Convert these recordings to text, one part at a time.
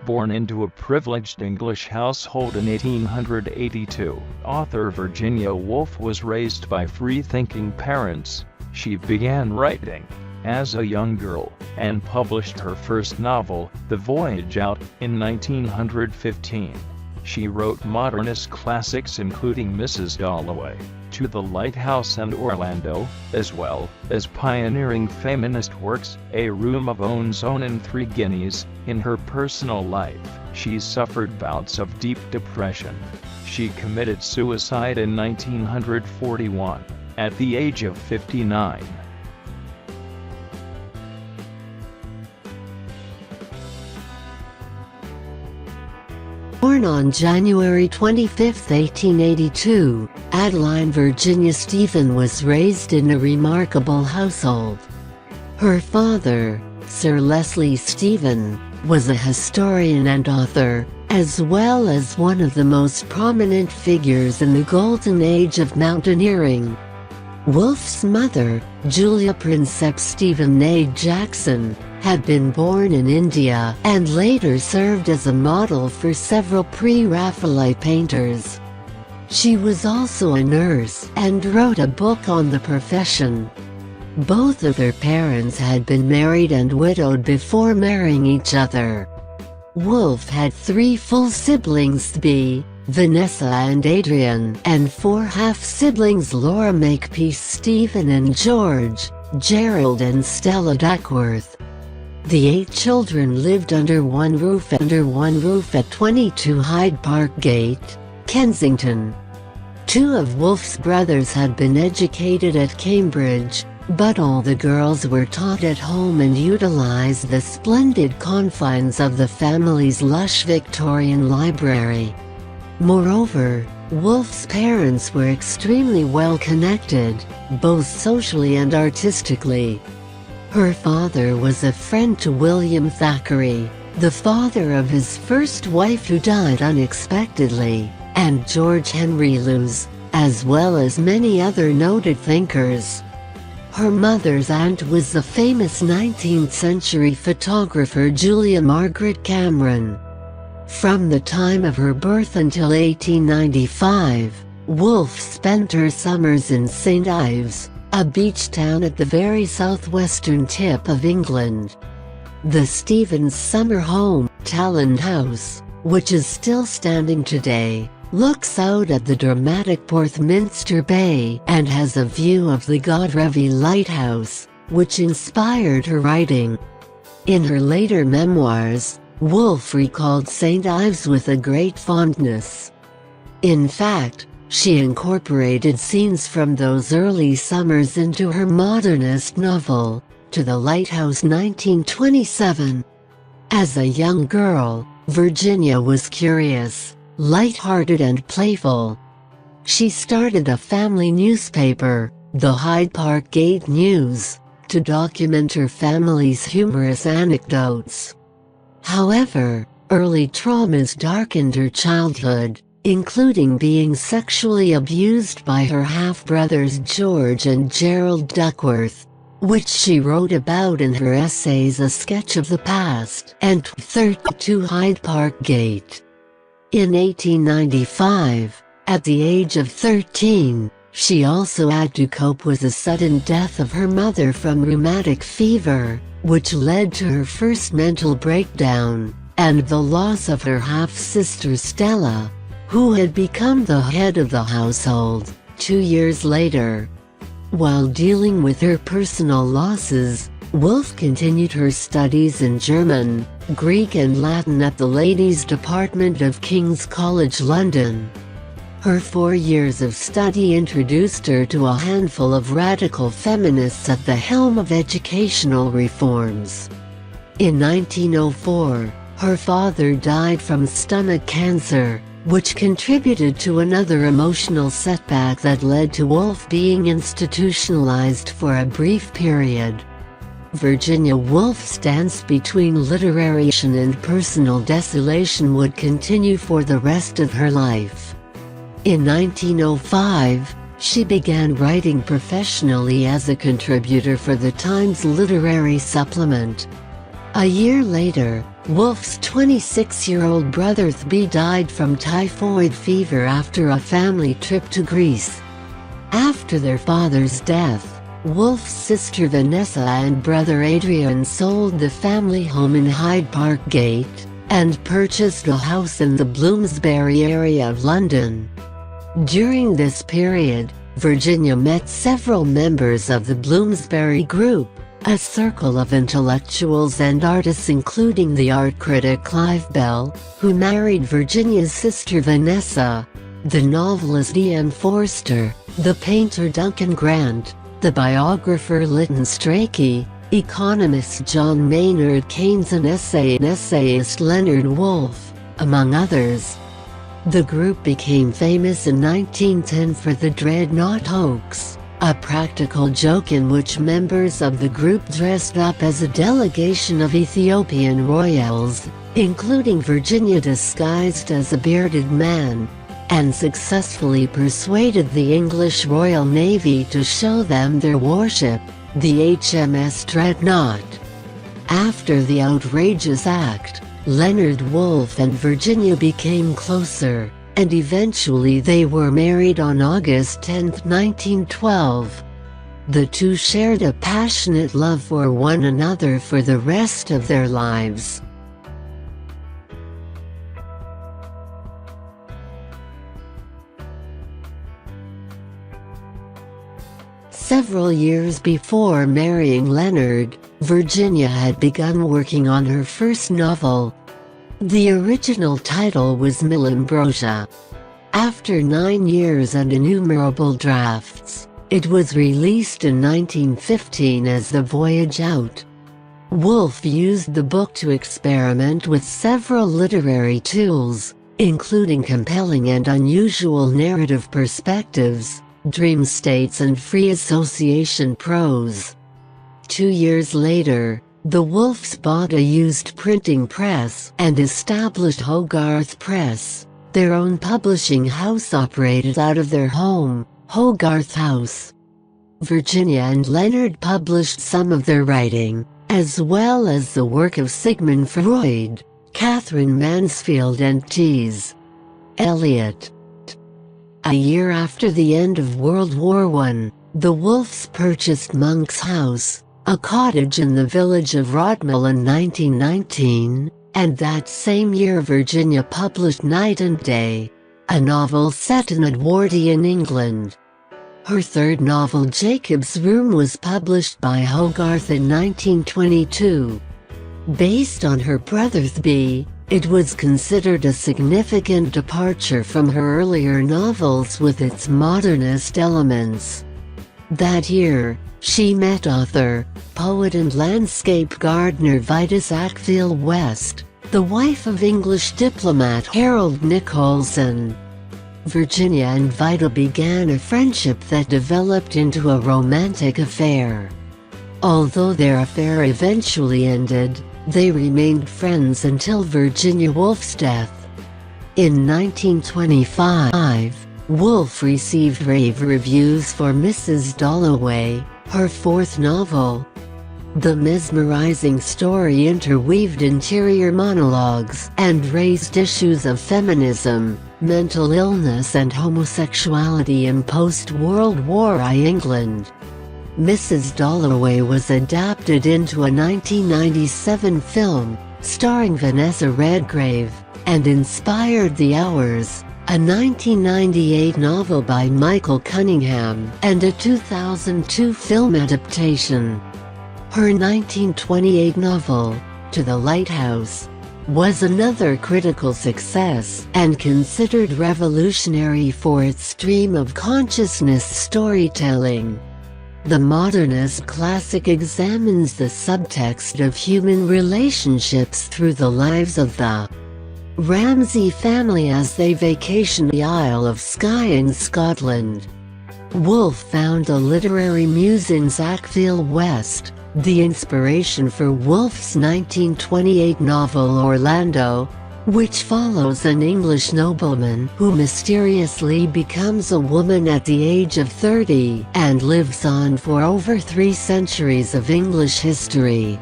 born into a privileged English household in 1882. Author Virginia Woolf was raised by free-thinking parents. She began writing as a young girl and published her first novel, The Voyage Out, in 1915. She wrote modernist classics including Mrs. Dalloway, To the Lighthouse and Orlando, as well as pioneering feminist works, A Room of One's Own and 3 Guineas. In her personal life, she suffered bouts of deep depression. She committed suicide in 1941, at the age of 59. Born on January 25, 1882, Adeline Virginia Stephen was raised in a remarkable household. Her father, Sir Leslie Stephen, was a historian and author, as well as one of the most prominent figures in the golden age of mountaineering. Woolf's mother, Julia Princep Stephen née Jackson, had been born in India and later served as a model for several pre-Raphaelite painters. She was also a nurse and wrote a book on the profession. Both of their parents had been married and widowed before marrying each other. Woolf had 3 full siblings, Vanessa and Adrian, and 4 half-siblings, Laura Makepeace Stephen and George, Gerald and Stella Duckworth. The 8 children lived under one roof at 22 Hyde Park Gate, Kensington. 2 of Woolf's brothers had been educated at Cambridge, but all the girls were taught at home and utilized the splendid confines of the family's lush Victorian library. Moreover, Woolf's parents were extremely well connected, both socially and artistically. Her father was a friend to William Thackeray, the father of his first wife who died unexpectedly, and George Henry Lewes, as well as many other noted thinkers. Her mother's aunt was the famous 19th-century photographer Julia Margaret Cameron. From the time of her birth until 1895, Woolf spent her summers in St. Ives, a beach town at the very southwestern tip of England. The Stevens' summer home, Talland House, which is still standing today, looks out at the dramatic Porthminster Bay and has a view of the Godrevy Lighthouse, which inspired her writing. In her later memoirs, Woolf recalled St. Ives with a great fondness. In fact, she incorporated scenes from those early summers into her modernist novel, To the Lighthouse 1927. As a young girl, Virginia was curious, light-hearted and playful. She started a family newspaper, the Hyde Park Gate News, to document her family's humorous anecdotes. However, early traumas darkened her childhood, including being sexually abused by her half-brothers George and Gerald Duckworth, which she wrote about in her essays A Sketch of the Past and 32 Hyde Park Gate. In 1895, at the age of 13, she also had to cope with the sudden death of her mother from rheumatic fever, which led to her first mental breakdown, and the loss of her half-sister Stella, who had become the head of the household 2 years later. While dealing with her personal losses, Woolf continued her studies in German, Greek and Latin at the Ladies' Department of King's College London. Her 4 years of study introduced her to a handful of radical feminists at the helm of educational reforms. In 1904, her father died from stomach cancer, which contributed to another emotional setback that led to Woolf being institutionalized for a brief period. Virginia Woolf's dance between literary and personal desolation would continue for the rest of her life. In 1905, she began writing professionally as a contributor for the Times literary supplement. A year later, Woolf's 26-year-old brother Thby died from typhoid fever after a family trip to Greece. After their father's death, Woolf's sister Vanessa and brother Adrian sold the family home in Hyde Park Gate, and purchased a house in the Bloomsbury area of London. During this period, Virginia met several members of the Bloomsbury Group, a circle of intellectuals and artists including the art critic Clive Bell, who married Virginia's sister Vanessa, the novelist E.M. Forster, the painter Duncan Grant, the biographer Lytton Strachey, economist John Maynard Keynes and essayist Leonard Woolf, among others. The group became famous in 1910 for the Dreadnought hoax, a practical joke in which members of the group dressed up as a delegation of Ethiopian royals, including Virginia disguised as a bearded man, and successfully persuaded the English Royal Navy to show them their warship, the HMS Dreadnought. After the outrageous act, Leonard Woolf and Virginia became closer, and eventually they were married on August 10, 1912. The two shared a passionate love for one another for the rest of their lives. Several years before marrying Leonard, Virginia had begun working on her first novel. The original title was Millambrosia. After 9 years and innumerable drafts, it was released in 1915 as The Voyage Out. Woolf used the book to experiment with several literary tools, including compelling and unusual narrative perspectives, dream states and free association prose. 2 years later, the Woolfs bought a used printing press and established Hogarth Press, their own publishing house operated out of their home, Hogarth House. Virginia and Leonard published some of their writing, as well as the work of Sigmund Freud, Catherine Mansfield and T.S. Eliot. A year after the end of World War I, the Woolfs purchased Monk's House, a cottage in the village of Rodmill in 1919, and that same year Virginia published Night and Day, a novel set in Edwardian England. Her third novel Jacob's Room was published by Hogarth in 1922. Based on her brother Thby, it was considered a significant departure from her earlier novels with its modernist elements. That year, she met author, poet and landscape gardener Vida Sackville-West, the wife of English diplomat Harold Nicolson. Virginia and Vida began a friendship that developed into a romantic affair. Although their affair eventually ended, they remained friends until Virginia Woolf's death. In 1925, Woolf received rave reviews for Mrs. Dalloway, her fourth novel. The mesmerizing story interweaved interior monologues and raised issues of feminism, mental illness and homosexuality in post-World War I England. Mrs. Dalloway was adapted into a 1997 film, starring Vanessa Redgrave, and inspired The Hours, a 1998 novel by Michael Cunningham, and a 2002 film adaptation. Her 1928 novel, To the Lighthouse, was another critical success and considered revolutionary for its stream of consciousness storytelling. The modernist classic examines the subtext of human relationships through the lives of the Ramsay family as they vacation the Isle of Skye in Scotland. Woolf found a literary muse in Sackville-West, the inspiration for Woolf's 1928 novel Orlando, which follows an English nobleman who mysteriously becomes a woman at the age of 30 and lives on for over 3 centuries of English history.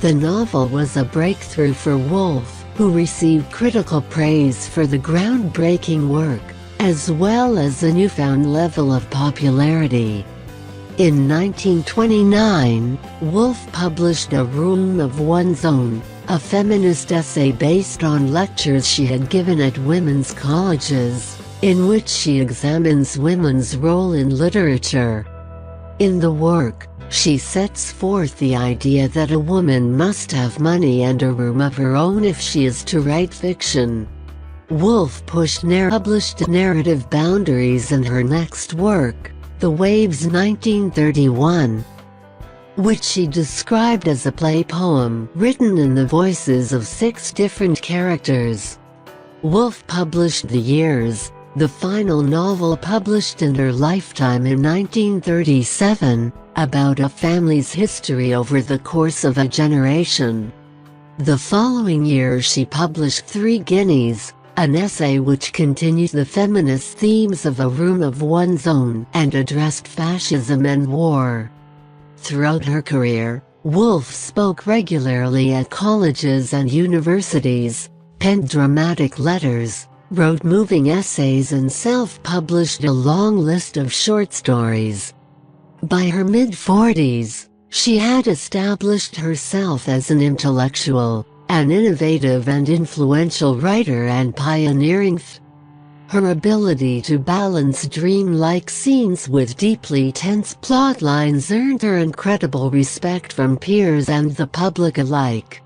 The novel was a breakthrough for Woolf, who received critical praise for the groundbreaking work, as well as a newfound level of popularity. In 1929, Woolf published A Room of One's Own, a feminist essay based on lectures she had given at women's colleges, in which she examines women's role in literature. In the work, she sets forth the idea that a woman must have money and a room of her own if she is to write fiction. Woolf published narrative boundaries in her next work, The Waves 1931, which she described as a play poem written in the voices of 6 different characters. Woolf published The Years, the final novel published in her lifetime in 1937, about a family's history over the course of a generation. The following year she published 3 Guineas, an essay which continued the feminist themes of A Room of One's Own and addressed fascism and war. Throughout her career, Woolf spoke regularly at colleges and universities, penned dramatic letters, wrote moving essays and self-published a long list of short stories. By her mid-40s, she had established herself as an intellectual, an innovative and influential writer and pioneering her ability to balance dream-like scenes with deeply tense plot lines earned her incredible respect from peers and the public alike.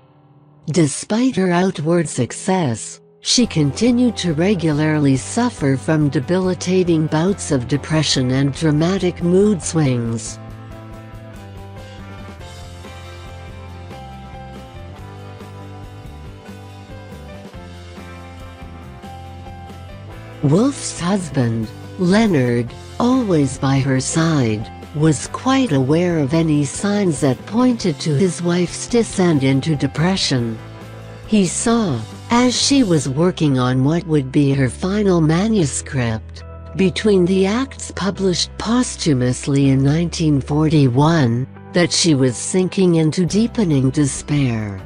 Despite her outward success, she continued to regularly suffer from debilitating bouts of depression and dramatic mood swings. Woolf's husband, Leonard, always by her side, was quite aware of any signs that pointed to his wife's descent into depression. He saw, as she was working on what would be her final manuscript, between the acts published posthumously in 1941, that she was sinking into deepening despair.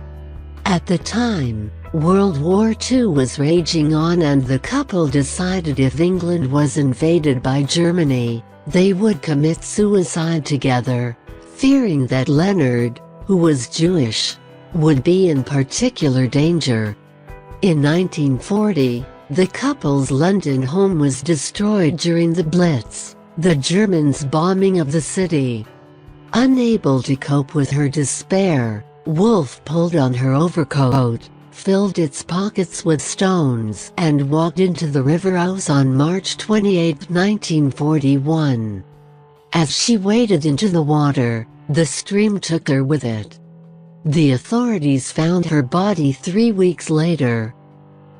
At the time, World War II was raging on and the couple decided if England was invaded by Germany, they would commit suicide together, fearing that Leonard, who was Jewish, would be in particular danger. In 1940, the couple's London home was destroyed during the Blitz, the Germans' bombing of the city. Unable to cope with her despair, Woolf pulled on her overcoat, filled its pockets with stones, and walked into the river Ouse on March 28, 1941. As she waded into the water, the stream took her with it. The authorities found her body 3 weeks later.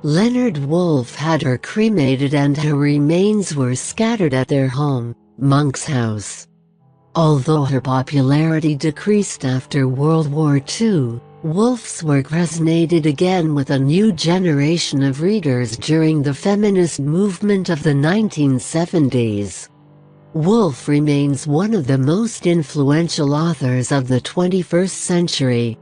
Leonard Woolf had her cremated and her remains were scattered at their home, Monk's House. Although her popularity decreased after World War II, Woolf's work resonated again with a new generation of readers during the feminist movement of the 1970s. Woolf remains one of the most influential authors of the 21st century,